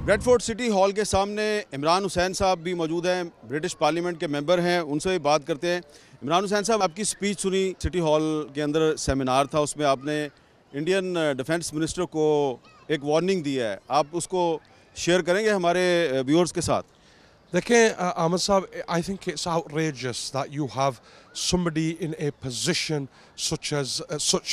Bradford city hall के सामने इमरान हुसैन साहब भी मौजूद हैं, ब्रिटिश पार्लियामेंट के मेंबर हैं, उनसे भी बात करते हैं। इमरान हुसैन साहब, आपकी स्पीच सुनी, सिटी हॉल के अंदर सेमिनार था, उसमें आपने इंडियन डिफेंस मिनिस्टर को एक वार्निंग दी है, आप उसको शेयर करेंगे हमारे व्यूअर्स के साथ? देखिए अहमद साहब, I think it's outrageous that you have somebody in a position such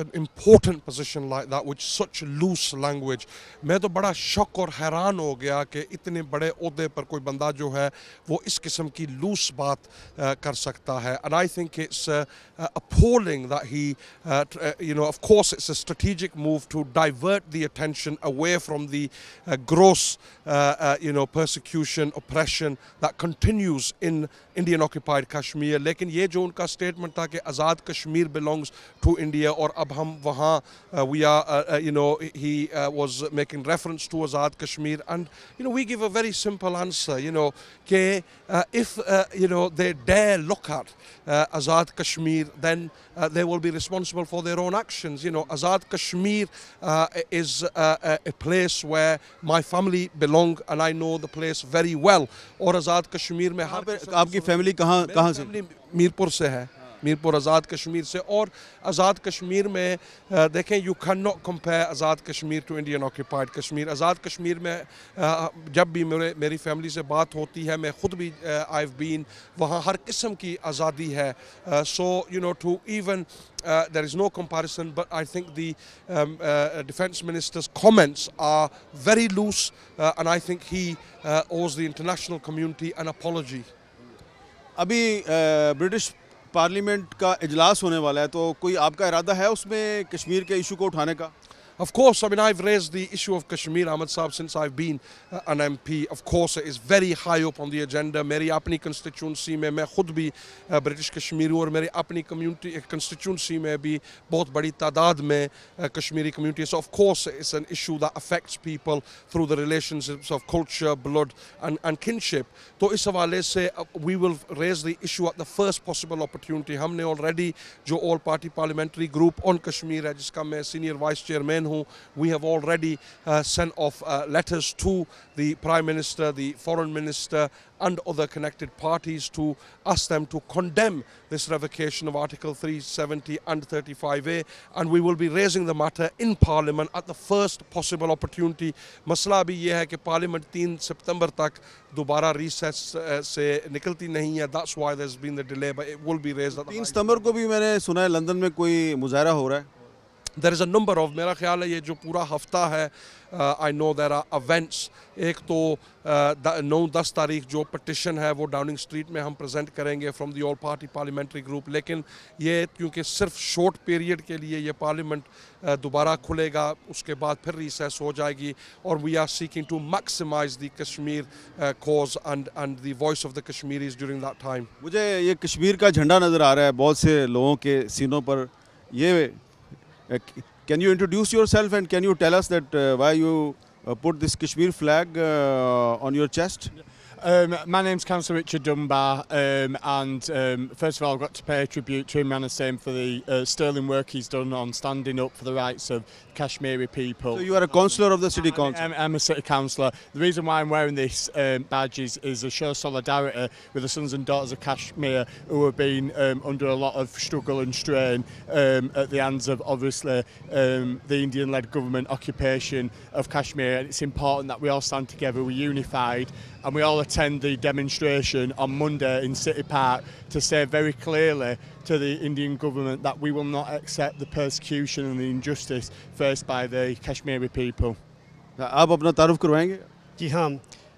an important position like that with such loose language. मैं तो बड़ा शॉक और हैरान हो गया कि इतने बड़े ओहदे पर कोई बंदा जो है वो इस किस्म की लूस बात कर सकता है. And I think it's appalling that he of course it's a strategic move to divert the attention away from the gross persecution, oppression that continues in Indian occupied Kashmir. लेकिन ये जो उनका स्टेटमेंट था कि Azad Kashmir belongs to India और अब हम वहाँ we are he was making reference to Azad Kashmir and we give a very simple answer कि if they dare look at Azad Kashmir, then they will be responsible for their own actions. Azad Kashmir is a place where my family belong and I know the place very well. और Azad Kashmir में आपकी family कहाँ से? मीरपुर से है, मीरपुर आज़ाद कश्मीर से. और आज़ाद कश्मीर में देखें, you can not compare Azad Kashmir to Indian occupied Kashmir. Azad Kashmir में जब भी मेरी फैमिली से बात होती है, मैं ख़ुद भी आई हैव बीन, वहाँ हर किस्म की आज़ादी है. So to even there is no comparison, but I think the defence minister's comments are very loose and I think he owes the international community an apology. अभी ब्रिटिश पार्लियामेंट का इजलास होने वाला है, तो कोई आपका इरादा है उसमें कश्मीर के इशू को उठाने का? Of course, I mean, I've raised the issue of Kashmir, Ahmad Saab, since I've been an MP. Of course, it is very high up on the agenda. मेरी अपनी constituency में मैं खुद भी ब्रिटिश कश्मीरी हूँ और मेरी अपनी community constituency में भी बहुत बड़ी तादाद में Kashmiri community. So of course, it's an issue that affects people through the relationships of culture, blood and kinship. तो इस हवाले से we will raise the issue at the first possible opportunity. हमने already जो all party parliamentary group on Kashmir है, जिसका मैं senior vice chairman, we have already sent off letters to the Prime Minister, the Foreign Minister and other connected parties to ask them to condemn this revocation of Article 370 and 35A, and we will be raising the matter in Parliament at the first possible opportunity. मसला भी ये है कि Parliament 3 सितंबर तक दोबारा recess से निकलती नहीं है. That's why there's been the delay, but it will be raised. 3 सितंबर को भी मैंने सुना है लंदन में कोई मुजाहरा हो रहा है. There is a number of, मेरा ख्याल है ये जो पूरा हफ्ता है, I know there are events. एक तो 9-10 तारीख जो petition है वो डाउनिंग स्ट्रीट में हम present करेंगे from the all party parliamentary group. लेकिन ये क्योंकि सिर्फ short period के लिए ये parliament दोबारा खुलेगा, उसके बाद फिर recess हो जाएगी, और we are seeking to maximize the Kashmir cause and the voice of the Kashmiris during that time. मुझे ये कश्मीर का झंडा नज़र आ रहा है बहुत से लोगों के सीनों पर. ये can you introduce yourself and can you tell us that why you put this Kashmir flag on your chest? My name's Councillor Richard Dunbar, and first of all I've got to pay tribute to Imran Hussain for the sterling work he's done on standing up for the rights of Kashmiri people. So you are a councillor of the City Council? I'm a city councillor. The reason why I'm wearing this badge is to show solidarity with the sons and daughters of Kashmir who have been under a lot of struggle and strain at the hands of obviously the Indian-led government occupation of Kashmir. And it's important that we all stand together, we're unified, and we all attend the demonstration on Monday in City Park to say very clearly to the Indian government that we will not accept the persecution and the injustice faced by the Kashmiri people. आप अपना तारुफ करवाएंगे? जी हाँ,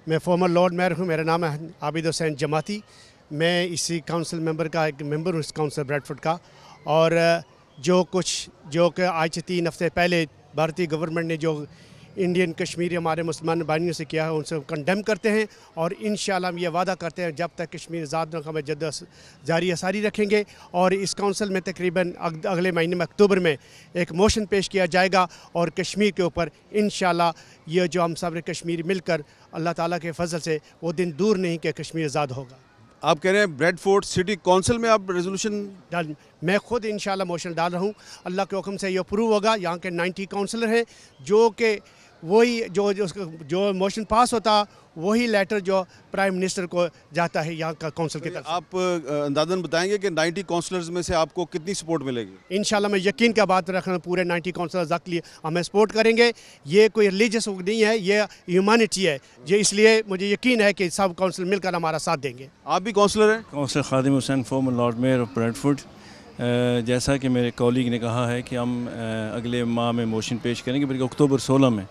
मैं farmer lord mayor हूँ, मेरा नाम है आबिद हुसैन जमाती. मैं इसी काउंसिल मेंबर का एक मेंबर हूँ इस काउंसिल ब्रैडफोर्ड का. और जो कि आज से 3 हफ्ते पहले भारतीय गवर्नमेंट ने जो इंडियन कश्मीरी हमारे मुसलमान भाइयों से किया है, उनसे कंडेम करते हैं. और इंशाल्लाह हम ये वादा करते हैं जब तक कश्मीर आज़ाद न हमें जद जारी सारी रखेंगे. और इस काउंसिल में तकरीबन अगले महीने में अक्टूबर में एक मोशन पेश किया जाएगा और कश्मीर के ऊपर इंशाल्लाह ये जो हम सब कश्मीरी मिलकर अल्लाह ताला के फजल से वो दिन दूर नहीं कि कश्मीर आज़ाद होगा. आप कह रहे हैं ब्रैडफोर्ड सिटी काउंसिल में आप रेजोल्यूशन डाल, मैं खुद इंशाल्लाह मोशन डाल रहा हूँ. अल्लाह के हुक्म से ये अप्रूव होगा. यहाँ के 90 काउंसलर हैं जो कि वही जो मोशन पास होता वही लेटर जो प्राइम मिनिस्टर को जाता है यहाँ का काउंसिल की तरफ से। आप अंदाज़न बताएंगे कि 90 काउंसलर्स में से आपको कितनी सपोर्ट मिलेगी? इंशाल्लाह मैं यकीन का बात रख रहा हूँ, पूरे 90 काउंसलर्स के लिए हमें सपोर्ट करेंगे। ये कोई रिलीजियस नहीं है, ये ह्यूमैनिटी है, ये इसलिए मुझे यकीन है कि सब काउंसिल मिलकर हमारा साथ देंगे। आप भी काउंसलर हैं? Councillor Khadim Hussain, former lord mayor of Bradford. जैसा कि मेरे कॉलीग ने कहा है कि हम अगले माह में मोशन पेश करेंगे, बल्कि अक्टूबर 16 में,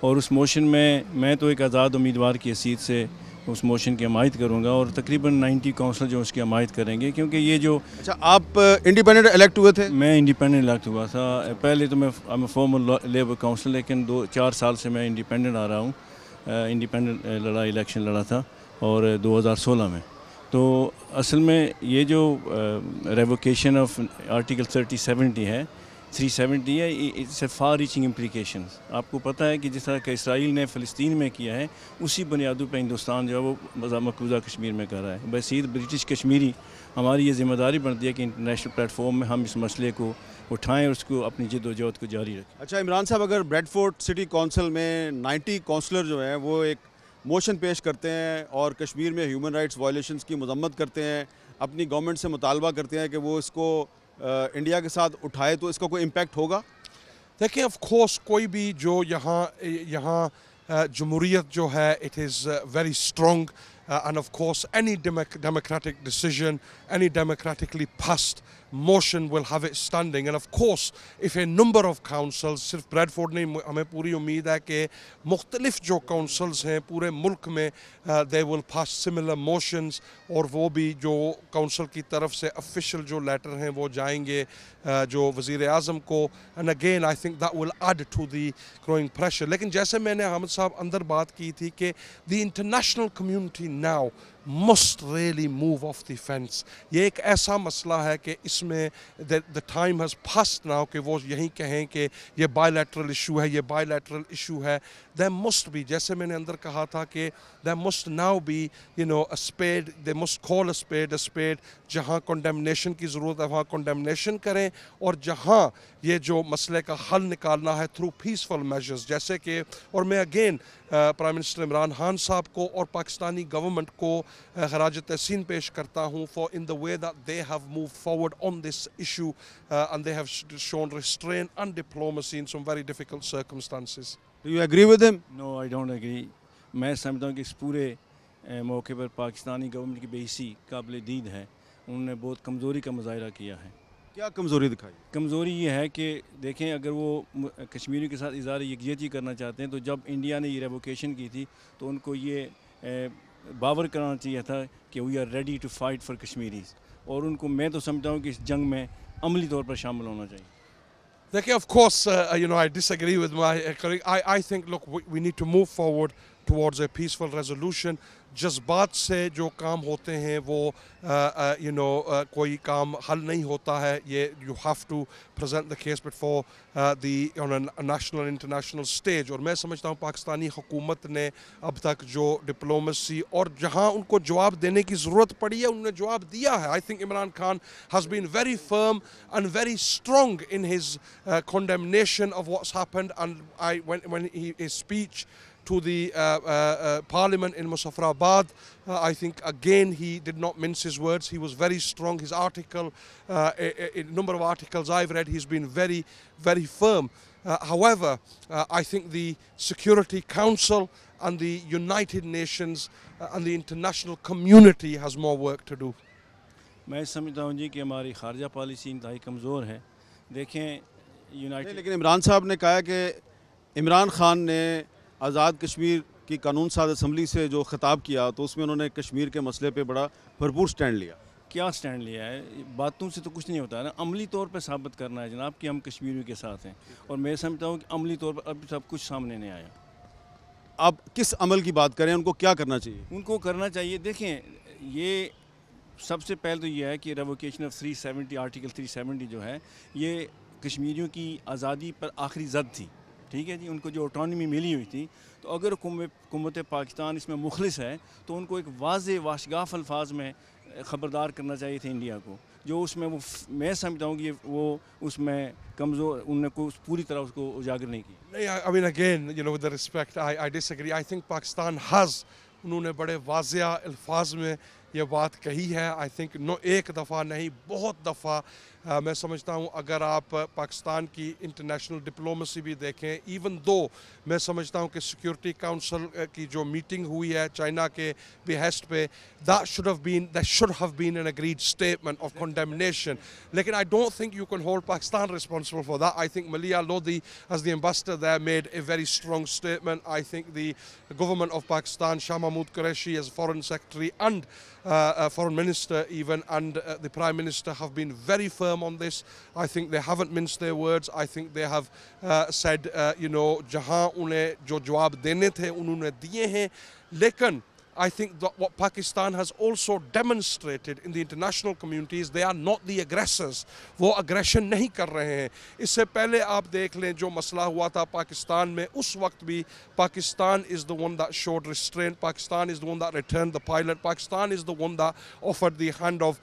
और उस मोशन में मैं तो एक आज़ाद उम्मीदवार की हैसियत से उस मोशन की हमायत करूंगा और तकरीबन 90 काउंसलर जो उसकी हमायत करेंगे, क्योंकि ये जो अच्छा, आप इंडिपेंडेंट इलेक्ट हुए थे? मैं इंडिपेंडेंट इलेक्ट हुआ था। पहले तो मैं फॉर्मर लेबर काउंसिल, लेकिन 2-4 साल से मैं इंडिपेंडेंट आ रहा हूँ। इंडिपेंडेंट इलेक्शन लड़ा था और 2016 में। तो असल में ये जो रेवोकेशन ऑफ आर्टिकल 370 है, it's a far reaching implications. आपको पता है कि जिस तरह का इसराइल ने फ़लस्तीन में किया है, उसी बुनियादों पर हिंदुस्तान जो है वो मकबूजा कश्मीर में कर रहा है। बसीद ब्रिटिश कश्मीरी हमारी ये ज़िम्मेदारी बनती है कि इंटरनेशनल प्लेटफॉर्म में हम इस मसले को उठाएं और उसको अपनी जद्दोजहद को जारी रखें। अच्छा इमरान साहब, अगर ब्रेडफोर्ड सिटी काउंसिल में 90 काउंसलर जो हैं वो एक मोशन पेश करते हैं और कश्मीर में ह्यूमन राइट्स वायलेशंस की मजम्मत करते हैं, अपनी गवर्नमेंट से मुतालबा करते हैं कि वो इसको इंडिया के साथ उठाए, तो इसका कोई इम्पैक्ट होगा? देखिए, ऑफ कोर्स कोई भी जो यहाँ जमहूरियत जो है, it is very strong, and of course any democratic decision, any democratically passed motion will have it standing. And of course if a number of councils, सिर्फ ब्रेडफोर्ड नहीं, हमें पूरी उम्मीद है कि मुख्तलिफ जो councils हैं पूरे मुल्क में they will pass similar motions, और वो भी जो council की तरफ से official जो letter हैं वो जाएंगे जो वज़ीर आज़म को, and again I think that will add to the growing pressure. लेकिन जैसे मैंने हामिद साहब अंदर बात की थी कि the international community now must really move off the fence. ये एक ऐसा मसला है कि इसमें the time has passed now कि वो यही कहें कि ये bilateral issue है, ये bilateral issue है. There must be, जैसे मैंने अंदर कहा था कि there must now be, you know, a spade, they must call a spade. जहाँ condemnation की ज़रूरत है वहाँ condemnation करें, और जहाँ ये जो मसले का हल निकालना है through peaceful measures, जैसे कि, और मैं again prime minister Imran Khan साहब को और पाकिस्तानी गवर्नमेंट को खराज तहसीन पेश करता हूँ for in the way that they have moved forward on this issue and they have shown restraint and diplomacy in some very difficult circumstances. Do you agree with him? No, I don't agree. मैं समझता हूँ कि इस पूरे मौके पर Pakistani government की बेहिसी काबिल दीद है। उन्होंने बहुत कमज़ोरी का मुजाहरा किया है। क्या कमज़ोरी दिखाई? कमज़ोरी ये है कि देखें, अगर वो कश्मीरियों के साथ इज़हार यकजहती करना चाहते हैं, तो जब इंडिया ने ये रेवोकेशन की थी तो उनको ये बावर कराना चाहिए था कि we are ready to fight for Kashmiris, और उनको, मैं तो समझता हूँ कि इस जंग में अमली तौर पर शामिल होना चाहिए। देखिए, of course, you know, I disagree with my colleague. I think, look, we need to move forward towards a peaceful resolution. जज्बात से जो काम होते हैं वो you know कोई काम हल नहीं होता है। ये you have to present the case before the on a national and international stage. और मैं समझता हूँ पाकिस्तानी हुकूमत ने अब तक जो डिप्लोमेसी और जहाँ उनको जवाब देने की ज़रूरत पड़ी है उन्होंने जवाब दिया है। I think Imran Khan has been very firm and very strong in his condemnation of what's happened, and when his speech to the parliament in Muzaffarabad, I think again he did not mince his words. He was very strong. His article, a number of articles I've read, he's been very, very firm. However, I think the Security Council and the United Nations and the international community has more work to do. मैं समझता हूँ जी कि हमारी खारजा policy इंतहाई कमज़ोर है। देखें, United, लेकिन इमरान साहब ने कहा कि इमरान खान ने आज़ाद कश्मीर की कानून साज असम्बली से जो ख़िताब किया तो उसमें उन्होंने कश्मीर के मसले पे बड़ा भरपूर स्टैंड लिया। क्या स्टैंड लिया है? बातों से तो कुछ नहीं होता है ना, अमली तौर पर साबित करना है जनाब कि हम कश्मीरियों के साथ हैं, और मैं समझता हूँ कि अमली तौर पर अभी सब कुछ सामने नहीं आया। आप किस अमल की बात करें, उनको क्या करना चाहिए? उनको करना चाहिए, देखें, ये सबसे पहले तो ये है कि रेवोकेशन ऑफ 370 आर्टिकल 370 जो है ये कश्मीरियों की आज़ादी पर आखिरी ज़द थी। ठीक है जी, उनको जो ऑटोनॉमी मिली हुई थी, तो अगर हुकूमत पाकिस्तान इसमें मुखलिस है तो उनको एक वाज़े वाशगाफ अल्फाज में ख़बरदार करना चाहिए था इंडिया को, जो उसमें वो मैं समझता हूँ कि वो उसमें कमज़ोर, उनने को पूरी तरह उसको उजागर नहीं की। I mean, again, you know, with the respect, I disagree. I think Pakistan has, उन्होंने बड़े वाज़िया अल्फाज में ये बात कही है। आई थिंक एक दफ़ा नहीं, बहुत दफ़ा मैं समझता हूँ अगर आप पाकिस्तान की इंटरनेशनल डिप्लोमेसी भी देखें, इवन दो मैं समझता हूँ कि सिक्योरिटी काउंसिल की जो मीटिंग हुई है चाइना के बिहेस्ट पे, that should have been an agreed statement of condemnation. लेकिन I don't think you can hold Pakistan responsible for that. I think Malia Lodi, as the ambassador there, made a very strong statement. I think the government of Pakistan, Shah Mahmood Qureshi as foreign secretary and foreign minister even, and the prime minister have been very firm on this. I think they haven't minced their words. I think they have said, you know, जहां उन्हें जो जवाब देने थे उन्होंने दिए हैं। लेकिन I think that what Pakistan has also demonstrated in the international community is they are not the aggressors. वो aggression नहीं कर रहे हैं। इससे पहले आप देख लें जो मसला हुआ था पाकिस्तान में, उस वक्त भी Pakistan is the one that showed restraint. Pakistan is the one that returned the pilot. Pakistan is the one that offered the hand of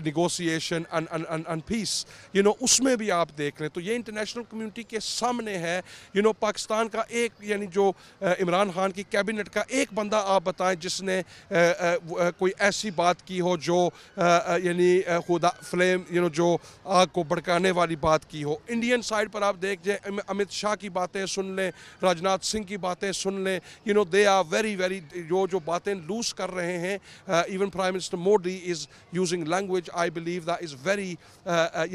negotiation and peace. You know, उसमें भी आप देख लें तो ये international community के सामने है। You know, पाकिस्तान का एक यानी जो इमरान खान की कैबिनेट का एक बंदा आप बताएं जिसने कोई ऐसी बात की हो जो यानी खुदा फ्लेम जो आग को भड़काने वाली बात की हो। इंडियन साइड पर आप देख जाए, अमित शाह की बातें सुन लें, राजनाथ सिंह की बातें सुन लें, you know they are very जो बातें लूज कर रहे हैं। Even prime minister Modi is using language I believe that is very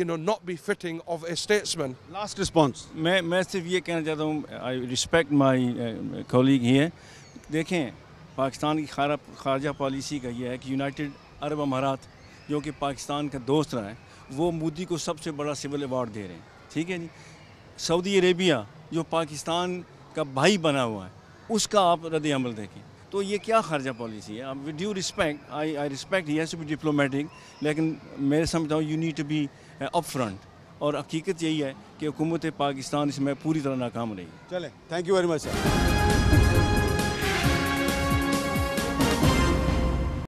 not be fitting of a statesman. Last response. मैं सिर्फ ये कहना चाहता हूँ, I respect my colleague here. देखें, पाकिस्तान की खारजा पॉलिसी का ये है कि यूनाइटेड अरब अमारात जो कि पाकिस्तान का दोस्त रहा है, वो मोदी को सबसे बड़ा सिविल अवार्ड दे रहे हैं, ठीक है जी। सऊदी अरेबिया जो पाकिस्तान का भाई बना हुआ है, उसका आप रद्द अमल देखें, तो ये क्या खारजा पॉलिसी है। With due respect, I respect he has to be diplomatic, लेकिन मैं समझता हूँ you need to be up front. और हकीकत यही है कि हुकूमत पाकिस्तान इसमें पूरी तरह नाकाम रही। चलें, thank you very much sir.